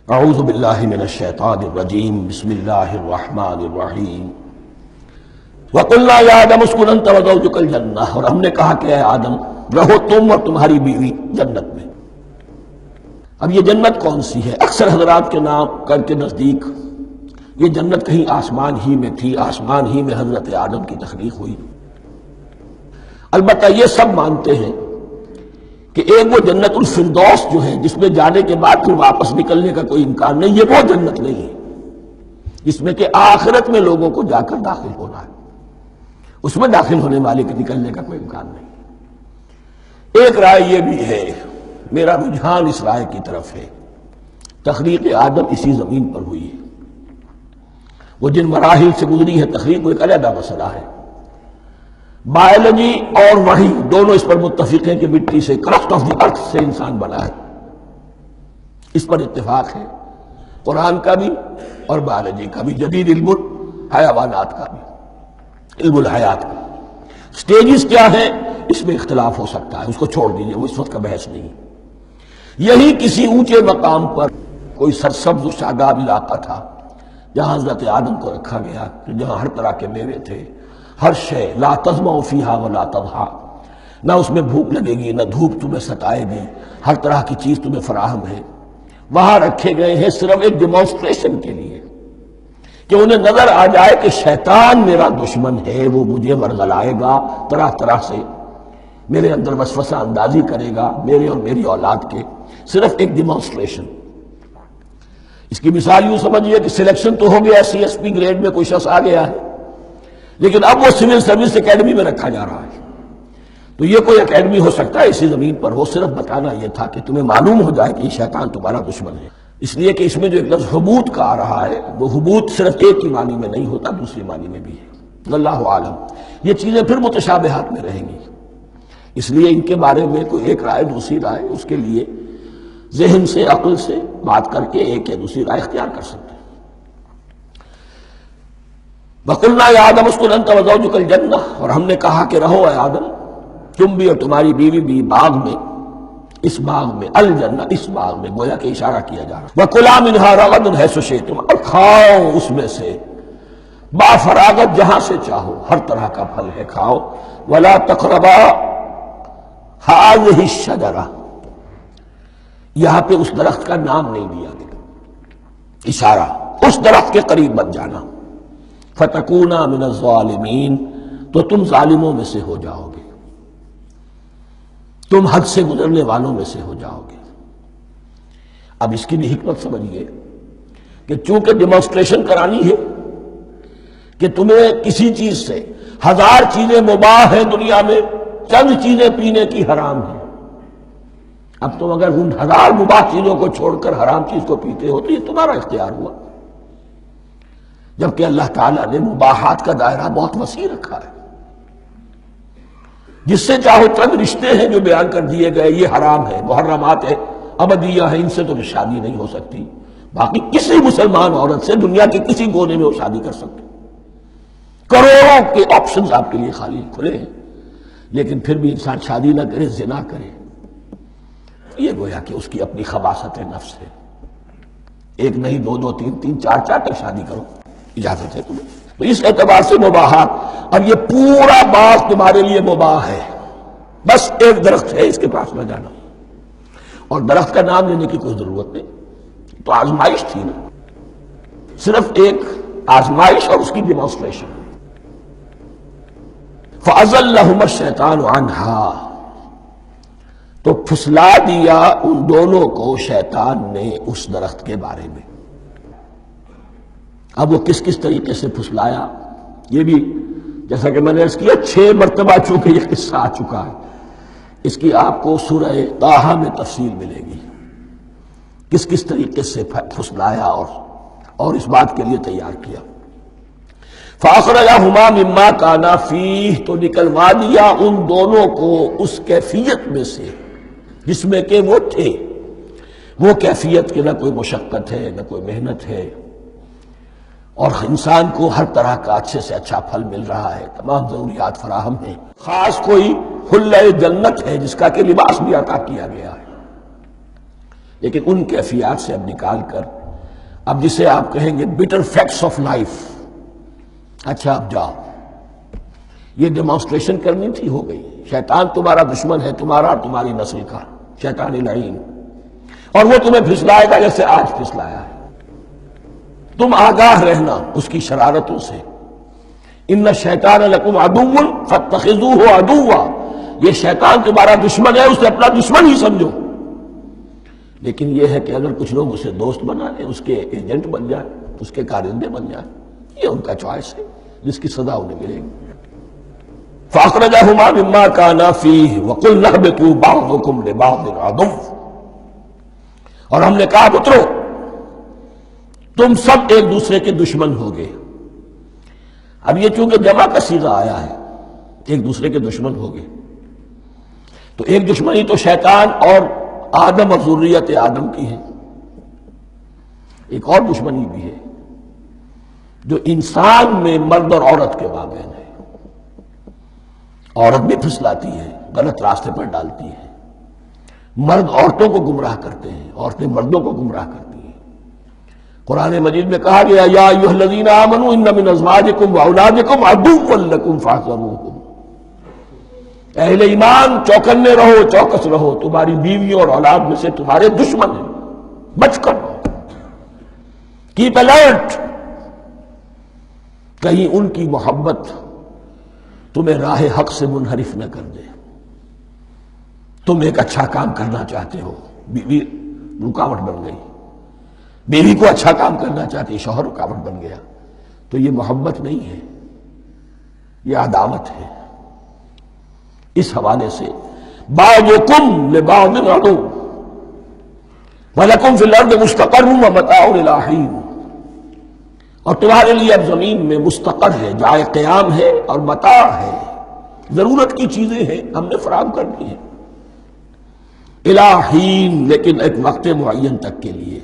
اعوذ باللہ من الشیطان الرجیم بسم اللہ الرحمن الرحیم وَقُلْنَا يَا آدَمُ اسْكُنْ أَنْتَ وَزَوْجُكَ الْجَنَّةَ، اور ہم نے کہا کہ اے آدم رہو تم اور تمہاری بیوی جنت میں۔ اب یہ جنت کون سی ہے؟ اکثر حضرات کے نام کر کے نزدیک یہ جنت کہیں آسمان ہی میں تھی، آسمان ہی میں حضرت آدم کی تخلیق ہوئی۔ البتہ یہ سب مانتے ہیں کہ ایک وہ جنت الفردوس جو ہے جس میں جانے کے بعد پھر واپس نکلنے کا کوئی امکان نہیں، یہ وہ جنت نہیں ہے جس میں کہ آخرت میں لوگوں کو جا کر داخل ہونا ہے، اس میں داخل ہونے والے کے نکلنے کا کوئی امکان نہیں۔ ایک رائے یہ بھی ہے، میرا رجحان اس رائے کی طرف ہے، تخلیق آدم اسی زمین پر ہوئی ہے۔ وہ جن مراحل سے گزری ہے تخلیق، وہ ایک علیحدہ مسئلہ ہے۔ بایولوجی اور وحی دونوں اس پر متفق ہیں کہ مٹی سے، کرسٹ آف دی ارتھ سے انسان بنا ہے، اس پر اتفاق ہے، قرآن کا بھی اور بایولوجی کا بھی، جدید علم الحیوانات کا بھی، علم الحیات کا۔ سٹیجز کیا ہیں اس میں اختلاف ہو سکتا ہے، اس کو چھوڑ دیجئے، وہ اس وقت کا بحث نہیں۔ یہی کسی اونچے مقام پر کوئی سرسبز و شاداب علاقہ تھا جہاں حضرت آدم کو رکھا گیا، جہاں ہر طرح کے میوے تھے، ہر شے، لا تظمأ فیہا ولا تضحیٰ، نہ اس میں بھوک لگے گی، نہ دھوپ تمہیں ستائے گی، ہر طرح کی چیز تمہیں فراہم ہے۔ وہاں رکھے گئے ہیں صرف ایک ڈیمانسٹریشن کے لیے کہ انہیں نظر آ جائے کہ شیطان میرا دشمن ہے، وہ مجھے ورغلائے گا، طرح طرح سے میرے اندر وسوسہ اندازی کرے گا، میرے اور میری اولاد کے، صرف ایک ڈیمانسٹریشن۔ اس کی مثال یوں سمجھیے کہ سلیکشن تو ہو گیا، سی ایس پی گریڈ میں کوئی شخص آ گیا ہے، لیکن اب وہ سول سروس اکیڈمی میں رکھا جا رہا ہے۔ تو یہ کوئی اکیڈمی ہو سکتا ہے اسی زمین پر ہو، صرف بتانا یہ تھا کہ تمہیں معلوم ہو جائے کہ یہ شیطان تمہارا دشمن ہے۔ اس لیے کہ اس میں جو ایک لفظ حبوط کا آ رہا ہے، وہ حبوط صرف ایک ہی معنی میں نہیں ہوتا، دوسری معنی میں بھی ہے۔ اللہ عالم، یہ چیزیں پھر متشابہات میں رہیں گی، اس لیے ان کے بارے میں کوئی ایک رائے دوسری رائے، اس کے لیے ذہن سے، عقل سے بات کر کے ایک یا دوسری رائے اختیار کر سکتے ہیں۔ وَقُلْنَا يَا آدَمُ اسْكُنْ أَنْتَ وَزَوْجُكَ الْجَنَّةَ، اور ہم نے کہا کہ رہو اے آدم تم بھی اور تمہاری بیوی بھی باغ میں، اس باغ میں، الجنہ اس باغ میں، گویا کہ اشارہ کیا جا رہا ہے۔ وَكُلَا مِنْهَا رَغَدًا حَيْثُ شِئْتُمْ، اور کھاؤ اس میں سے با فراغت جہاں سے چاہو، ہر طرح کا پھل ہے کھاؤ۔ وَلَا تَقْرَبَا هَٰذِهِ الشَّجَرَةَ، یہاں پہ اس درخت کا نام نہیں دیا گیا، اشارہ اس درخت کے قریب مت جانا۔ فَتَكُونَا مِنَ الظَّالِمِينَ، تو تم ظالموں میں سے ہو جاؤ گے، تم حد سے گزرنے والوں میں سے ہو جاؤ گے۔ اب اس کی بھی حکمت سمجھیے کہ چونکہ ڈیمانسٹریشن کرانی ہے کہ تمہیں کسی چیز سے، ہزار چیزیں مباح ہیں دنیا میں، چند چیزیں پینے کی حرام ہیں، اب تم اگر ان ہزار مباح چیزوں کو چھوڑ کر حرام چیز کو پیتے ہو تو یہ تمہارا اختیار ہوا، جبکہ اللہ تعالیٰ نے مباحات کا دائرہ بہت وسیع رکھا ہے۔ جس سے چاہو چند رشتے ہیں جو بیان کر دیے گئے، یہ حرام ہے، محرمات ہے، ابدیہ ہیں، ان سے تو شادی نہیں ہو سکتی، باقی کسی مسلمان عورت سے دنیا کے کسی کونے میں وہ شادی کر سکتے، کروڑوں کے آپشنز آپ کے لیے خالی کھلے ہیں، لیکن پھر بھی انسان شادی نہ کرے، زنا کرے، یہ گویا کہ اس کی اپنی خباثت نفس ہے۔ ایک نہیں، دو دو، تین تین، چار چار تک شادی کرو، اجازت ہے تمہیں۔ تو اس اعتبار سے مباحات، اب یہ پورا باغ تمہارے لیے مباح ہے، بس ایک درخت ہے، اس کے پاس نہ جانا، اور درخت کا نام لینے کی کوئی ضرورت نہیں، تو آزمائش تھی نا، صرف ایک آزمائش اور اس کی ڈیمانسٹریشن۔ فَأَزَلَّهُمَا الشَّيْطَانُ عَنْهَا، تو پھسلا دیا ان دونوں کو شیطان نے اس درخت کے بارے میں۔ اب وہ کس کس طریقے سے پھسلایا، یہ بھی جیسا کہ میں نے عرض کیا 6 مرتبہ چونکہ یہ قصہ آ چکا ہے، اس کی آپ کو سورہ طٰہٰ میں تفصیل ملے گی، کس کس طریقے سے پھسلایا اور اس بات کے لیے تیار کیا۔ فَأَخْرَجَهُمَا مِمَّا كَانَا فِيهِ، تو نکلوا دیا ان دونوں کو اس کیفیت میں سے جس میں کہ وہ تھے، وہ کیفیت کہ نہ کوئی مشقت ہے، نہ کوئی محنت ہے، اور انسان کو ہر طرح کا اچھے سے اچھا پھل مل رہا ہے، تمام ضروریات فراہم ہیں، خاص کوئی حلۂ جنت ہے جس کا کہ لباس بھی عطا کیا گیا ہے۔ لیکن ان کیفیات سے اب نکال کر اب جسے آپ کہیں گے بٹر فیکٹس آف لائف، اچھا اب جاؤ، یہ ڈیمانسٹریشن کرنی تھی، ہو گئی۔ شیطان تمہارا دشمن ہے، تمہارا اور تمہاری نسل کا، شیطان لعین، اور وہ تمہیں پھسلائے گا جیسے آج پھسلایا ہے۔ تم آگاہ رہنا اس کی شرارتوں سے۔ ان الشیطان لکم عدو فاتخذوہ عدوا، یہ شیطان تمہارا دشمن ہے، اسے اپنا دشمن ہی سمجھو۔ لیکن یہ ہے کہ اگر کچھ لوگ اسے دوست بنا لیں، اس کے ایجنٹ بن جائیں، اس کے کارندے بن جائیں، یہ ان کا چوائس ہے جس کی سزا انہیں ملے گی۔ فَأَخْرَجَهُمَا مِمَّا كَانَا فِيهِ وَقُلْنَا اهْبِطُوا بَعْضُكُمْ لِبَعْضٍ عَدُوٌّ، اور ہم نے کہا اترو، تم سب ایک دوسرے کے دشمن ہوگے۔ اب یہ چونکہ جمع کا صیغہ آیا ہے، ایک دوسرے کے دشمن ہوگے، تو ایک دشمنی تو شیطان اور آدم اور ذریت آدم کی ہے، ایک اور دشمنی بھی ہے جو انسان میں مرد اور عورت کے مابین ہے۔ عورت بھی پھسلاتی ہے، غلط راستے پر ڈالتی ہے، مرد عورتوں کو گمراہ کرتے ہیں، عورتیں مردوں کو گمراہ کرتی ہیں۔ قرآن مجید میں کہا گیا یا ایھا الذین آمنوا ان من ازواجکم واولادکم عدوا لکم فاحذروہم، اہل ایمان چوکنے رہو، چوکس رہو، تمہاری بیویوں اور اولاد میں سے تمہارے دشمن ہیں، بچ کر رہو، کیپ الرٹ، کہیں ان کی محبت تمہیں راہ حق سے منحرف نہ کر دے۔ تم ایک اچھا کام کرنا چاہتے ہو، بیوی رکاوٹ بن گئی، بیوی کو اچھا کام کرنا چاہتی، شوہر رکاوٹ بن گیا، تو یہ محبت نہیں ہے، یہ عداوت ہے۔ اس حوالے سے بعضکم لبعض عدو ولکم فی الارض مستقر ومتاع الی حین، اور تمہارے لیے اب زمین میں مستقر ہے، جائے قیام ہے، اور متاع ہے، ضرورت کی چیزیں ہیں، ہم نے فراہم کر دی ہیں، الی حین، لیکن ایک وقت معین تک کے لیے،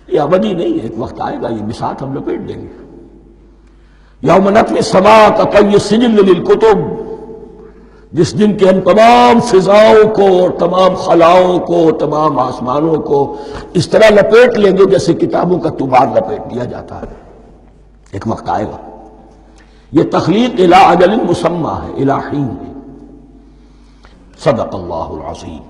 یہ ابدی نہیں ہے، ایک وقت آئے گا یہ بساط ہم لپیٹ دیں گے۔ یوم نطوی السماء کطی السجل للکتب، جس دن کے ہم تمام فضاؤں کو اور تمام خلاؤں کو، تمام آسمانوں کو اس طرح لپیٹ لیں گے جیسے کتابوں کا طوبار لپیٹ دیا جاتا ہے۔ ایک وقت آئے گا، یہ تخلیق الی اجل مسمى ہے، الی حین ہے۔ صدق اللہ العظیم۔